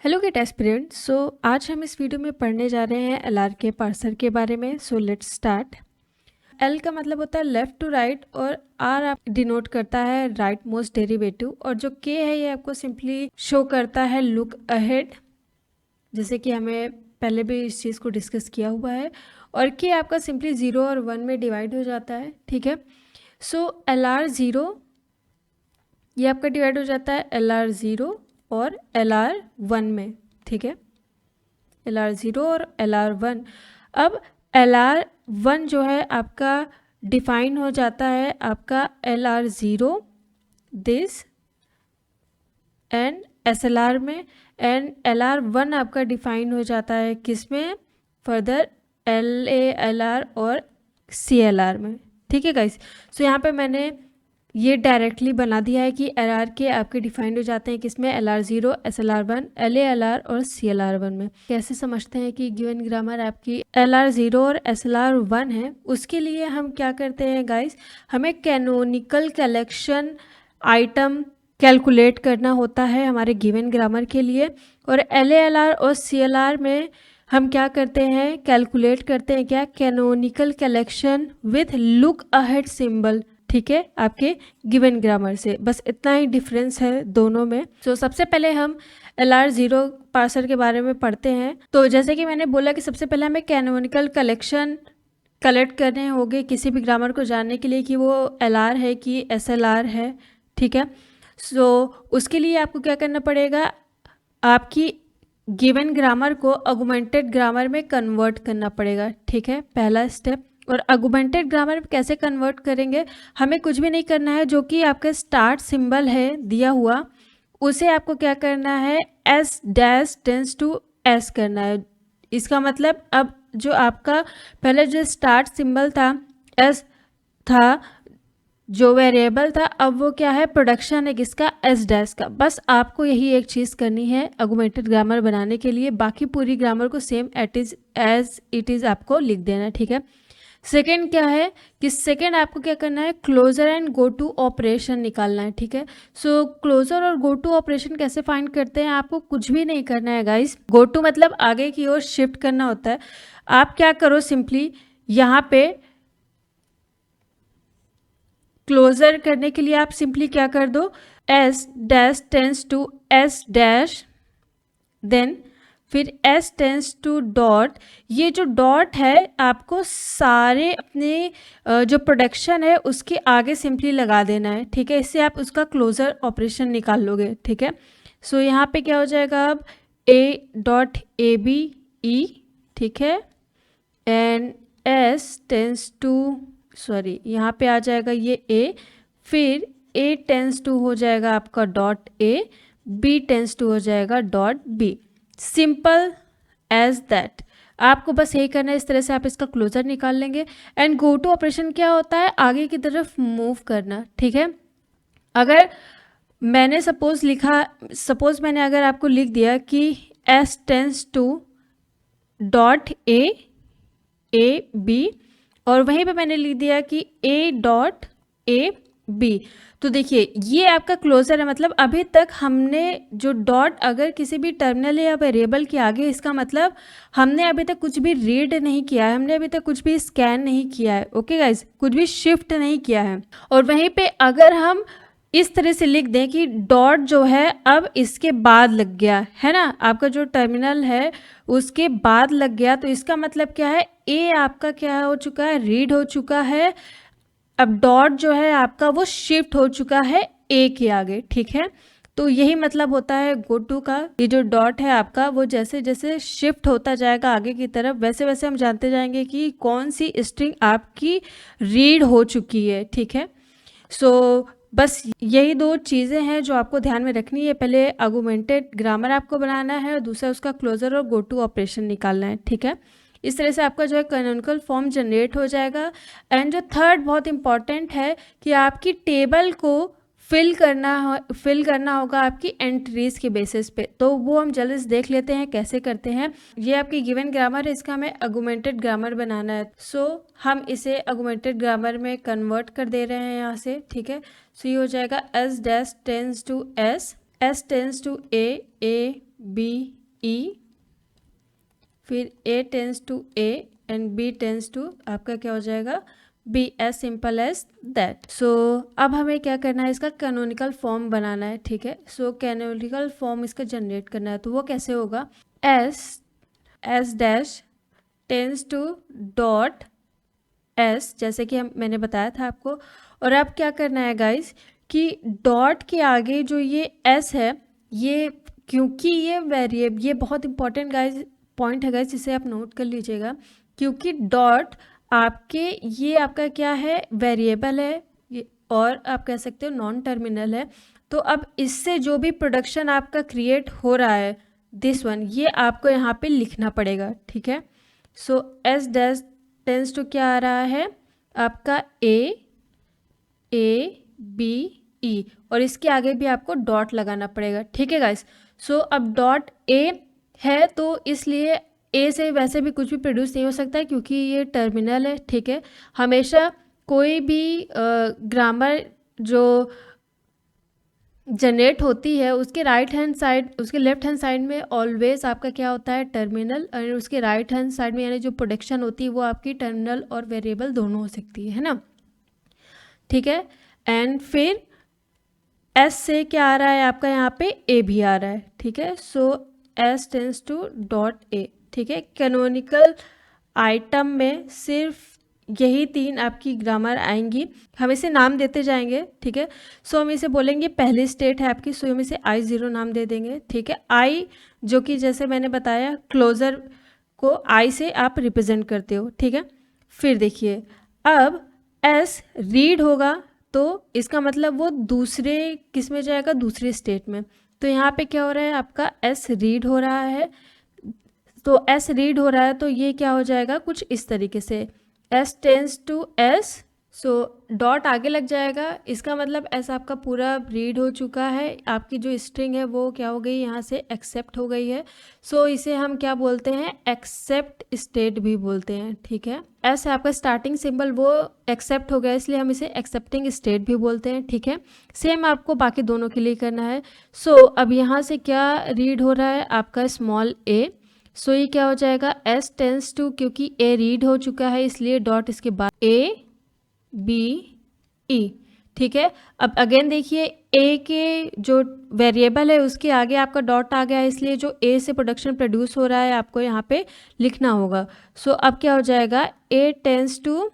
Hello gate aspirant. आज हम इस वीडियो में पढ़ने जा रहे हैं एलआर के पार्सर के बारे में। Let's start. एल का मतलब होता है लेफ्ट टू राइट और आर आप डिनोट करता है राइट मोस्ट डेरिवेटिव, और जो के है ये आपको सिंपली शो करता है लुक अहेड, जैसे कि हमें पहले भी इस चीज़ को डिस्कस किया हुआ है। और के आपका सिंपली 0 और 1 में डिवाइड हो जाता है, ठीक है। एल आर 0 ये आपका डिवाइड हो जाता है एल आर 0 और एल आर 1 में, ठीक है। एल आर 0 और एल आर 1। अब एल आर 1 जो है आपका डिफाइन हो जाता है आपका L R 0 this and S L R में, एंड एल आर 1 आपका डिफाइन हो जाता है किस में, further L A L R और सी एल आर में, ठीक है गाइस। यहाँ पे मैंने ये डायरेक्टली बना दिया है कि एल आर के आपके डिफाइंड हो जाते हैं किसमें, L R 0, S L R 1, L A L R और सी एल आर 1 में। कैसे समझते हैं कि गिवन ग्रामर आपकी एल आर 0 और एस एल आर 1 है। उसके लिए हम क्या करते हैं गाइस, हमें कैनोनिकल कलेक्शन आइटम कैलकुलेट करना होता है हमारे गिवन ग्रामर के लिए। और एल ए एल आर और सी एल आर में हम क्या करते हैं, कैलकुलेट करते हैं क्या, canonical collection with look ahead symbol, ठीक है, आपके गिवन ग्रामर से। बस इतना ही डिफरेंस है दोनों में। सबसे पहले हम एल आर 0 पार्सर के बारे में पढ़ते हैं। तो जैसे कि मैंने बोला कि सबसे पहले हमें कैनोनिकल कलेक्शन कलेक्ट करने होंगे किसी भी ग्रामर को जानने के लिए कि वो एल आर है कि एस एल आर है, ठीक है। उसके लिए आपको क्या करना पड़ेगा, आपकी गिवन ग्रामर को ऑगमेंटेड ग्रामर में कन्वर्ट करना पड़ेगा, ठीक है, पहला स्टेप। और ऑगमेंटेड ग्रामर में कैसे कन्वर्ट करेंगे, हमें कुछ भी नहीं करना है, जो कि आपका स्टार्ट सिंबल है दिया हुआ उसे आपको क्या करना है, S dash tends to S करना है। इसका मतलब अब जो आपका पहले जो स्टार्ट सिंबल था एस था, जो वेरिएबल था, अब वो क्या है, प्रोडक्शन है किसका, एस डैश का। बस आपको यही एक चीज़ करनी है ऑगमेंटेड ग्रामर बनाने के लिए, बाकी पूरी ग्रामर को सेम एज इट इज़ आपको लिख देना है, ठीक है। सेकेंड क्या है कि सेकेंड आपको क्या करना है, closure and go to operation निकालना है, ठीक है। क्लोजर और गो टू ऑपरेशन कैसे फाइंड करते हैं, आपको कुछ भी नहीं करना है गाइस। गो टू मतलब आगे की ओर शिफ्ट करना होता है। आप क्या करो, सिंपली यहाँ पे क्लोजर करने के लिए आप सिंपली क्या कर दो, S dash tends to S dash, then फिर एस टेंस टू डॉट। ये जो डॉट है आपको सारे अपने जो प्रोडक्शन है उसके आगे सिंपली लगा देना है, ठीक है। इससे आप उसका क्लोजर ऑपरेशन निकाल लोगे, ठीक है। यहाँ पे क्या हो जाएगा, अब ए डॉट ए बी ई, ठीक है, and S tends to, sorry यहाँ पे आ जाएगा ये ए, फिर ए टेंस टू हो जाएगा आपका dot A, B tends to हो जाएगा dot B. Simple as that. आपको बस यही करना है, इस तरह से आप इसका क्लोजर निकाल लेंगे। एंड गो टू ऑपरेशन क्या होता है, आगे की तरफ मूव करना, ठीक है। अगर मैंने सपोज मैंने अगर आपको लिख दिया कि S tends to dot A B, और वहीं पे मैंने लिख दिया कि ए डॉट ए बी, तो देखिए ये आपका क्लोजर है। मतलब अभी तक हमने जो डॉट अगर किसी भी टर्मिनल या वेरिएबल के आगे, इसका मतलब हमने अभी तक कुछ भी रीड नहीं किया है, हमने अभी तक कुछ भी स्कैन नहीं किया है, ओके गाइस, कुछ भी शिफ्ट नहीं किया है। और वहीं पे अगर हम इस तरह से लिख दें कि डॉट जो है अब इसके बाद लग गया है ना, आपका जो टर्मिनल है उसके बाद लग गया, तो इसका मतलब क्या है, ए आपका क्या हो चुका है, रीड हो चुका है। अब डॉट जो है आपका वो शिफ्ट हो चुका है ए के आगे, ठीक है। तो यही मतलब होता है गो टू का। ये जो डॉट है आपका वो जैसे जैसे शिफ्ट होता जाएगा आगे की तरफ, वैसे वैसे हम जानते जाएंगे कि कौन सी स्ट्रिंग आपकी रीड हो चुकी है, ठीक है। बस यही दो चीज़ें हैं जो आपको ध्यान में रखनी है। पहले आर्गुमेंटेड ग्रामर आपको बनाना है और दूसरा उसका क्लोजर और गो टू ऑपरेशन निकालना है, ठीक है। इस तरह से आपका जो है कैनोनिकल फॉर्म जनरेट हो जाएगा। एंड जो थर्ड बहुत इंपॉर्टेंट है कि आपकी टेबल को फिल करना होगा आपकी एंट्रीज के बेसिस पे, तो वो हम जल्दी से देख लेते हैं कैसे करते हैं। ये आपकी गिवन ग्रामर है, इसका हमें आर्गुमेंटेड ग्रामर बनाना है। हम इसे आर्गुमेंटेड ग्रामर में कन्वर्ट कर दे रहे हैं यहाँ से, ठीक है। ये हो जाएगा S dash tends to S tends to A B E, फिर A tends to A and B tends to आपका क्या हो जाएगा B, as simple as that. So अब हमें क्या करना है, इसका कैनोनिकल फॉर्म बनाना है, ठीक है। सो कैनोनिकल फॉर्म इसका जनरेट करना है, तो वो कैसे होगा, S dash tends to dot S, जैसे कि मैंने बताया था आपको। और अब क्या करना है गाइस कि डॉट के आगे जो ये एस है, ये क्योंकि ये वेरिएबल, ये बहुत इंपॉर्टेंट गाइस पॉइंट है गाइस, इसे आप नोट कर लीजिएगा, क्योंकि डॉट आपके ये आपका क्या है वेरिएबल है और आप कह सकते हो नॉन टर्मिनल है। तो अब इससे जो भी प्रोडक्शन आपका क्रिएट हो रहा है दिस वन, ये आपको यहाँ पे लिखना पड़ेगा, ठीक है। So S dash tends to क्या आ रहा है आपका ए बी ई, और इसके आगे भी आपको डॉट लगाना पड़ेगा, ठीक है गाइस। सो अब डॉट ए है तो इसलिए ए से वैसे भी कुछ भी प्रोड्यूस नहीं हो सकता है क्योंकि ये टर्मिनल है, ठीक है। हमेशा कोई भी ग्रामर जो जनरेट होती है उसके राइट हैंड साइड, उसके लेफ्ट हैंड साइड में ऑलवेज आपका क्या होता है टर्मिनल, और उसके राइट हैंड साइड में यानी जो प्रोडक्शन होती है वो आपकी टर्मिनल और वेरिएबल दोनों हो सकती है ना, ठीक है। एंड फिर एस से क्या आ रहा है आपका यहाँ पे ए भी आ रहा है, ठीक है। So S tends to dot A, ठीक है। कैनोनिकल आइटम में सिर्फ यही 3 आपकी ग्रामर आएंगी, हम इसे नाम देते जाएंगे, ठीक है। सो हम इसे बोलेंगे पहली स्टेट है आपकी, सो हम इसे I0 नाम दे देंगे, ठीक है। आई जो कि जैसे मैंने बताया क्लोजर को आई से आप रिप्रेजेंट करते हो, ठीक है। फिर देखिए अब एस रीड होगा तो इसका मतलब वो दूसरे किस में जाएगा, दूसरे स्टेट में। तो यहाँ पे क्या हो रहा है आपका एस रीड हो रहा है, तो एस रीड हो रहा है तो ये क्या हो जाएगा कुछ इस तरीके से S tends to S, so dot आगे लग जाएगा, इसका मतलब एस आपका पूरा रीड हो चुका है, आपकी जो स्ट्रिंग है वो क्या हो गई यहाँ से एक्सेप्ट हो गई है। सो इसे हम क्या बोलते हैं एक्सेप्ट स्टेट भी बोलते हैं, ठीक है। एस आपका स्टार्टिंग सिंबल वो एक्सेप्ट हो गया इसलिए हम इसे एक्सेप्टिंग स्टेट भी बोलते हैं, ठीक है। सेम आपको बाकी दोनों के लिए करना है। सो अब यहाँ से क्या रीड हो रहा है आपका स्मॉल ए, सो ये क्या हो जाएगा एस टेंस टू, क्योंकि ए रीड हो चुका है इसलिए डॉट इसके बाद ए बी ई, ठीक है। अब अगेन देखिए ए के जो वेरिएबल है उसके आगे आपका डॉट आ गया है इसलिए जो ए से प्रोडक्शन प्रोड्यूस हो रहा है आपको यहाँ पे लिखना होगा। सो अब क्या हो जाएगा ए टेंस टू,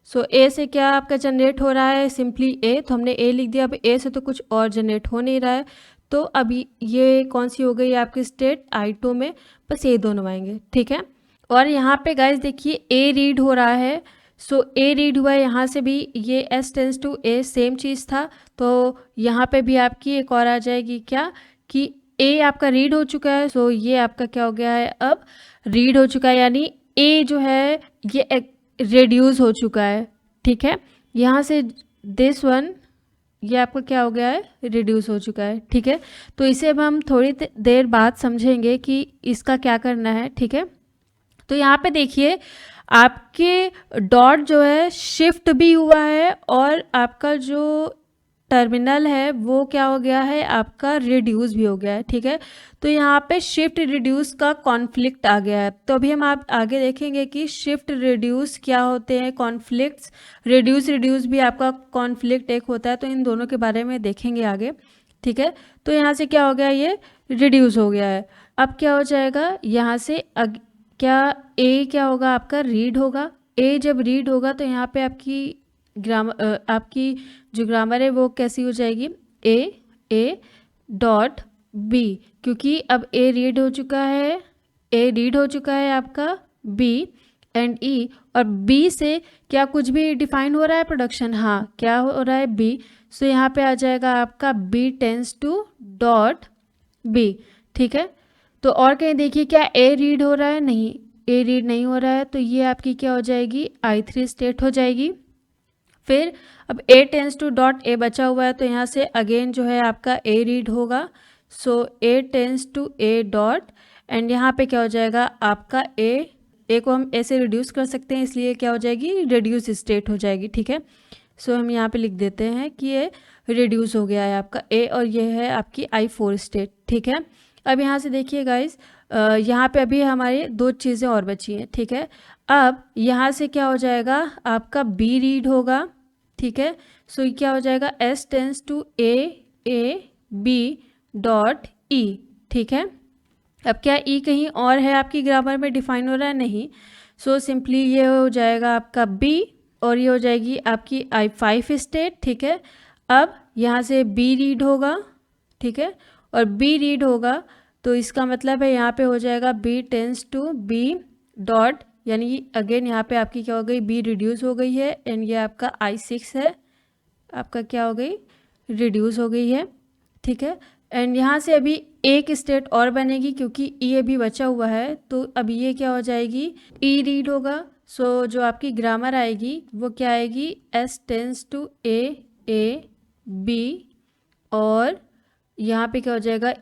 सो ए से क्या आपका जनरेट हो रहा है सिंपली ए, तो हमने ए लिख दिया। अब ए से तो कुछ और जनरेट हो नहीं रहा है, तो अभी ये कौन सी हो गई आपकी स्टेट I2 में, बस ये दोनों आएंगे, ठीक है। और यहाँ पे गाइस देखिए ए रीड हो रहा है, सो ए रीड हुआ है, यहाँ से भी ये S tends to A same चीज़ था, तो यहाँ पे भी आपकी एक और आ जाएगी क्या कि ए आपका रीड हो चुका है, सो ये आपका क्या हो गया है अब रीड हो चुका है, यानी ए जो है ये रिड्यूस हो चुका है, ठीक है। यहाँ से दिस वन ये आपका क्या हो गया है रिड्यूस हो चुका है, ठीक है। तो इसे अब हम थोड़ी देर बाद समझेंगे कि इसका क्या करना है, ठीक है। तो यहाँ पे देखिए आपके डॉट जो है शिफ्ट भी हुआ है और आपका जो टर्मिनल है वो क्या हो गया है आपका रिड्यूस भी हो गया है, ठीक है। तो यहाँ पे शिफ्ट रिड्यूस का कॉन्फ्लिक्ट आ गया है, तो अभी हम आप आगे देखेंगे कि शिफ्ट रिड्यूस क्या होते हैं, कॉन्फ्लिक्ट्स, रिड्यूस भी आपका कॉन्फ्लिक्ट एक होता है, तो इन दोनों के बारे में देखेंगे आगे, ठीक है। तो यहाँ से क्या हो गया ये रिड्यूस हो गया है, अब क्या हो जाएगा यहाँ से क्या ए क्या होगा आपका रीड होगा, ए जब रीड होगा तो यहाँ पे आपकी जो ग्रामर है वो कैसी हो जाएगी ए डॉट बी, क्योंकि अब ए रीड हो चुका है आपका बी एंड ई, और बी से क्या कुछ भी डिफाइन हो रहा है प्रोडक्शन, हाँ क्या हो रहा है बी, सो यहाँ पे आ जाएगा आपका B tends to dot B, ठीक है। तो और कहीं देखिए क्या ए रीड हो रहा है, नहीं ए रीड नहीं हो रहा है, तो ये आपकी क्या हो जाएगी I3 स्टेट हो जाएगी। फिर अब ए टेंस टू डॉट ए बचा हुआ है तो यहाँ से अगेन जो है आपका ए रीड होगा, so A tends to A dot, and यहाँ पे क्या हो जाएगा आपका ए को हम ए से रिड्यूस कर सकते हैं इसलिए क्या हो जाएगी रिड्यूस स्टेट हो जाएगी, ठीक है। सो हम यहाँ पे लिख देते हैं कि ये रिड्यूस हो गया है आपका ए, और ये है आपकी I4 स्टेट, ठीक है। अब यहाँ से देखिए गाइस, यहाँ पे अभी हमारी दो चीज़ें और बची हैं, ठीक है। अब यहाँ से क्या हो जाएगा, आपका बी रीड होगा, ठीक है। सो ये क्या हो जाएगा, S tends to A B dot E, ठीक है। अब क्या ई कहीं और है आपकी ग्रामर में डिफाइन हो रहा है, नहीं। सो सिंपली ये हो जाएगा आपका बी और ये हो जाएगी आपकी I5 स्टेट, ठीक है। अब यहाँ से बी रीड होगा, ठीक है, और बी रीड होगा तो इसका मतलब है यहाँ पे हो जाएगा B tends to B dot, यानी अगेन यहाँ पे आपकी क्या हो गई, बी रिड्यूस हो गई है एंड ये आपका I6 है, आपका क्या हो गई, रिड्यूस हो गई है, ठीक है। एंड यहाँ से अभी एक स्टेट और बनेगी क्योंकि ई अभी बचा हुआ है, तो अभी ये क्या हो जाएगी, ई रीड होगा। सो जो आपकी ग्रामर आएगी वो क्या आएगी, S tends to A B और यहाँ पे क्या हो जाएगा,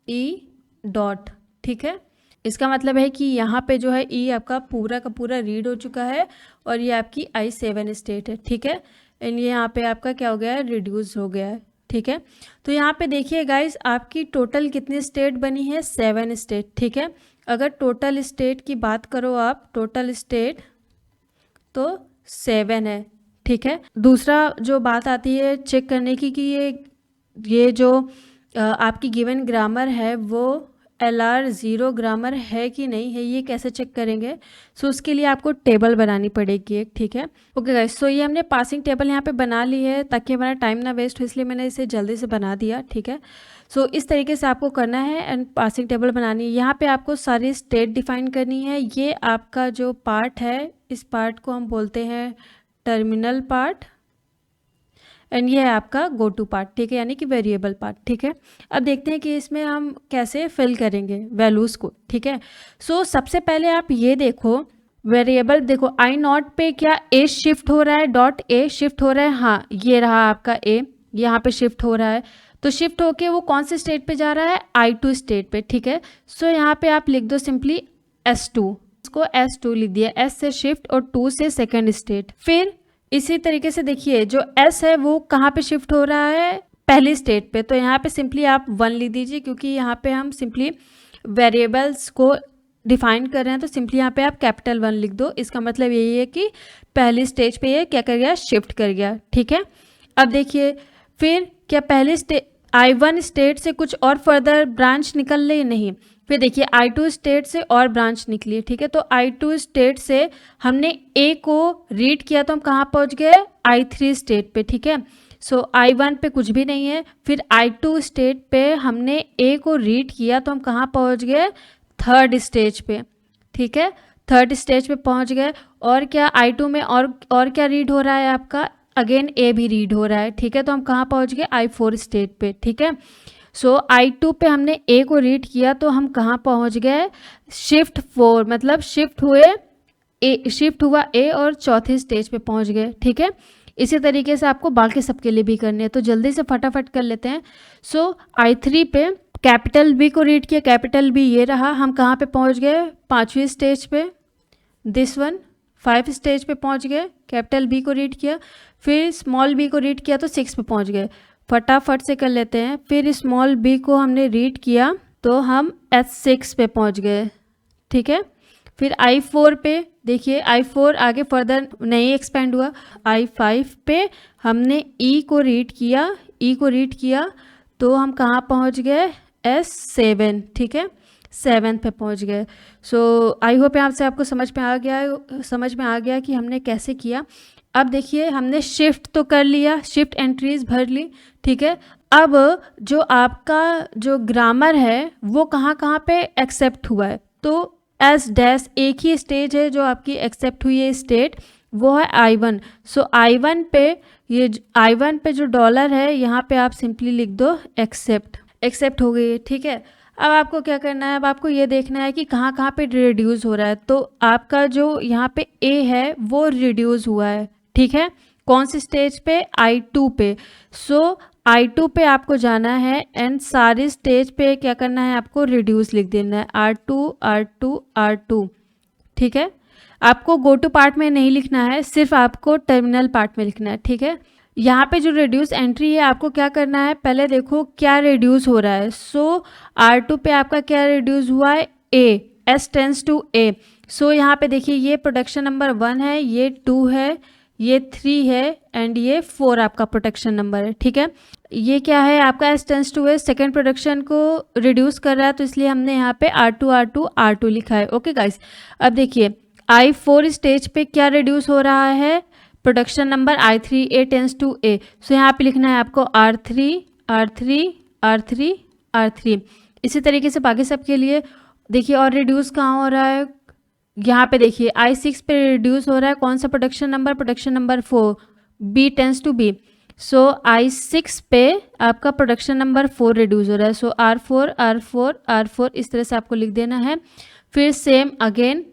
ई डॉट, ठीक है। इसका मतलब है कि यहाँ पे जो है ई आपका पूरा का पूरा रीड हो चुका है और ये आपकी I7 स्टेट है, ठीक है। एंड ये यहाँ पे आपका क्या हो गया है, रिड्यूस हो गया है, ठीक है। तो यहाँ पे देखिए गाइस, आपकी टोटल कितनी स्टेट बनी है, 7 स्टेट, ठीक है। अगर टोटल स्टेट की बात करो आप, टोटल स्टेट तो 7 है, ठीक है। दूसरा जो बात आती है चेक करने की कि ये जो आपकी गिवन ग्रामर है वो LR0 ग्रामर है कि नहीं है, ये कैसे चेक करेंगे। सो उसके लिए आपको टेबल बनानी पड़ेगी एक, ठीक है। ओके गाइस, सो ये हमने पासिंग टेबल यहाँ पे बना ली है ताकि हमारा टाइम ना वेस्ट हो, इसलिए मैंने इसे जल्दी से बना दिया, ठीक है। सो इस तरीके से आपको करना है एंड पासिंग टेबल बनानी है। यहाँ पे आपको सारी स्टेट डिफाइन करनी है। ये आपका जो पार्ट है, इस पार्ट को हम बोलते हैं टर्मिनल पार्ट एंड ये है आपका गो टू पार्ट, ठीक है, यानी कि वेरिएबल पार्ट, ठीक है। अब देखते हैं कि इसमें हम कैसे फिल करेंगे वैल्यूज़ को, ठीक है। सो सबसे पहले आप ये देखो, वेरिएबल देखो I0 पे क्या ए शिफ्ट हो रहा है, डॉट ए शिफ्ट हो रहा है, हाँ ये रहा आपका ए, यहाँ पे शिफ्ट हो रहा है। तो शिफ्ट होके वो कौन से स्टेट पे जा रहा है, I2 स्टेट पे, ठीक है। सो यहाँ पे आप लिख दो सिंपली S2, इसको S2 लिख दिया, S से शिफ्ट और 2 से सेकेंड स्टेट। फिर इसी तरीके से देखिए जो S है वो कहाँ पे शिफ्ट हो रहा है, पहली स्टेट पे, तो यहाँ पे सिंपली आप 1 लिख दीजिए क्योंकि यहाँ पे हम सिंपली वेरिएबल्स को डिफाइन कर रहे हैं, तो सिंपली यहाँ पे आप कैपिटल 1 लिख दो। इसका मतलब यही है कि पहली स्टेज पे ये क्या कर गया, शिफ्ट कर गया, ठीक है। अब देखिए फिर क्या पहले I1 स्टेट से कुछ और फर्दर ब्रांच निकल रही, नहीं। फिर देखिए I2 स्टेट से और ब्रांच निकली है, ठीक है। तो I2 स्टेट से हमने A को रीड किया तो हम कहाँ पहुँच गए, I3 स्टेट पे, ठीक है। सो I1 पे कुछ भी नहीं है। फिर I2 स्टेट पे हमने A को रीड किया तो हम कहाँ पहुँच गए, थर्ड स्टेज पे, ठीक है, थर्ड स्टेज पे पहुँच गए। और क्या I2 में और क्या रीड हो रहा है आपका, अगेन A भी रीड हो रहा है, ठीक है। तो हम कहाँ पहुँच गए, I4 स्टेट पे, ठीक है। सो I2 पे हमने A को रीड किया तो हम कहाँ पहुँच गए, शिफ्ट 4, मतलब शिफ्ट हुआ A और चौथी स्टेज पे पहुँच गए, ठीक है। इसी तरीके से आपको बाकी सबके लिए भी करने हैं, तो जल्दी से फटाफट कर लेते हैं। सो I3 पे कैपिटल B को रीड किया, कैपिटल B ये रहा, हम कहाँ पे पहुँच गए, 5वीं स्टेज पे, दिस वन 5 स्टेज पे पहुँच गए, कैपिटल B को रीड किया। फिर स्मॉल b को रीड किया तो 6 पे पहुँच गए, फटाफट से कर लेते हैं। फिर स्मॉल b को हमने रीड किया तो हम S6 पे पहुँच गए, ठीक है। फिर I4 पे देखिए, I4 आगे फर्दर नहीं एक्सपेंड हुआ। I5 पे हमने E को रीड किया तो हम कहाँ पहुँच गए, S7, ठीक है, 7 पे पहुँच गए। सो आई होप यहाँ से आपको समझ में आ गया कि हमने कैसे किया। अब देखिए हमने शिफ्ट तो कर लिया, शिफ्ट एंट्रीज भर ली, ठीक है। अब जो आपका जो ग्रामर है वो कहाँ कहाँ पे एक्सेप्ट हुआ है, तो एस डैश एक ही स्टेज है जो आपकी एक्सेप्ट हुई है स्टेट, वो है I1। सो I1 पे जो डॉलर है यहाँ पे आप सिंपली लिख दो एक्सेप्ट हो गई है, ठीक है। अब आपको क्या करना है, अब आपको ये देखना है कि कहाँ कहाँ पे रिड्यूस हो रहा है। तो आपका जो यहाँ पे A है वो रिड्यूस हुआ है, ठीक है, कौन सी स्टेज पे, I2 पे। सो I2 पे आपको जाना है एंड सारी स्टेज पे क्या करना है, आपको रिड्यूस लिख देना है, R2, ठीक है। आपको गो टू पार्ट में नहीं लिखना है, सिर्फ आपको टर्मिनल पार्ट में लिखना है, ठीक है। यहाँ पे जो रिड्यूस एंट्री है आपको क्या करना है, पहले देखो क्या रिड्यूस हो रहा है। सो R2 पे आपका क्या रिड्यूस हुआ है, A, S tends to A। So यहाँ पे देखिए ये प्रोडक्शन नंबर 1 है, ये 2 है, ये 3 है एंड ये 4 आपका प्रोडक्शन नंबर है, ठीक है। ये क्या है आपका S tends to A second production को रिड्यूस कर रहा है, तो इसलिए हमने यहाँ पे R2 लिखा है। ओके गाइस, अब देखिए I4 स्टेज पे क्या रिड्यूस हो रहा है, production number I3 A tends to A। So यहाँ पे लिखना है आपको R3। इसी तरीके से बाकी सब के लिए देखिए। और रिड्यूस कहाँ हो रहा है, यहाँ पे देखिए I6 पे रिड्यूस हो रहा है, कौन सा production number 4, B tends to B। So I6 पे आपका प्रोडक्शन नंबर 4 रिड्यूस हो रहा है। सो R4 इस तरह से आपको लिख देना है। फिर सेम अगेन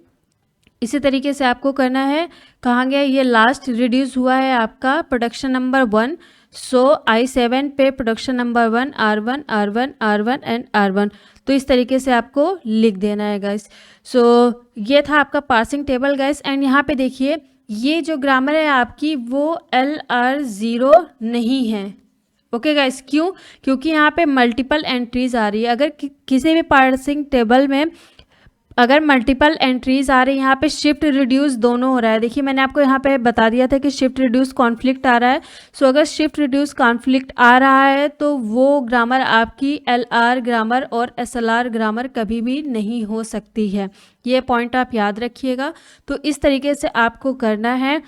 इसी तरीके से आपको करना है। कहाँ गया, ये लास्ट रिड्यूस हुआ है आपका प्रोडक्शन नंबर 1। सो I7 पे production number 1 R1 and R1। तो इस तरीके से आपको लिख देना है गाइस। सो ये था आपका पार्सिंग टेबल गाइस। एंड यहाँ पे देखिए ये जो ग्रामर है आपकी वो LR0 नहीं है। ओके गाइस, क्यों, क्योंकि यहाँ पे मल्टीपल एंट्रीज आ रही है। अगर किसी भी पार्सिंग टेबल में अगर मल्टीपल एंट्रीज आ रही है, यहाँ पे शिफ्ट रिड्यूस दोनों हो रहा है। देखिए मैंने आपको यहाँ पे बता दिया था कि शिफ्ट रिड्यूस कॉन्फ्लिक्ट आ रहा है। सो अगर शिफ्ट रिड्यूस कॉन्फ्लिक्ट आ रहा है तो वो ग्रामर आपकी LR ग्रामर और SLR ग्रामर कभी भी नहीं हो सकती है। ये पॉइंट आप याद रखिएगा। तो इस तरीके से आपको करना है।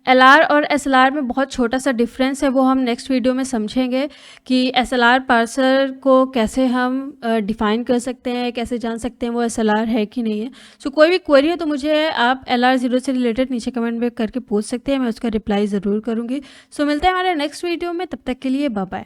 LR और SLR में बहुत छोटा सा डिफरेंस है, वो हम नेक्स्ट वीडियो में समझेंगे कि SLR पार्सर को कैसे हम डिफ़ाइन कर सकते हैं, कैसे जान सकते हैं वो SLR है कि नहीं है। सो कोई भी क्वेरी हो तो मुझे आप LR0 से रिलेटेड नीचे कमेंट में करके पूछ सकते हैं, मैं उसका रिप्लाई ज़रूर करूँगी। सो मिलते हैं हमारे नेक्स्ट वीडियो में, तब तक के लिए बाय बाय।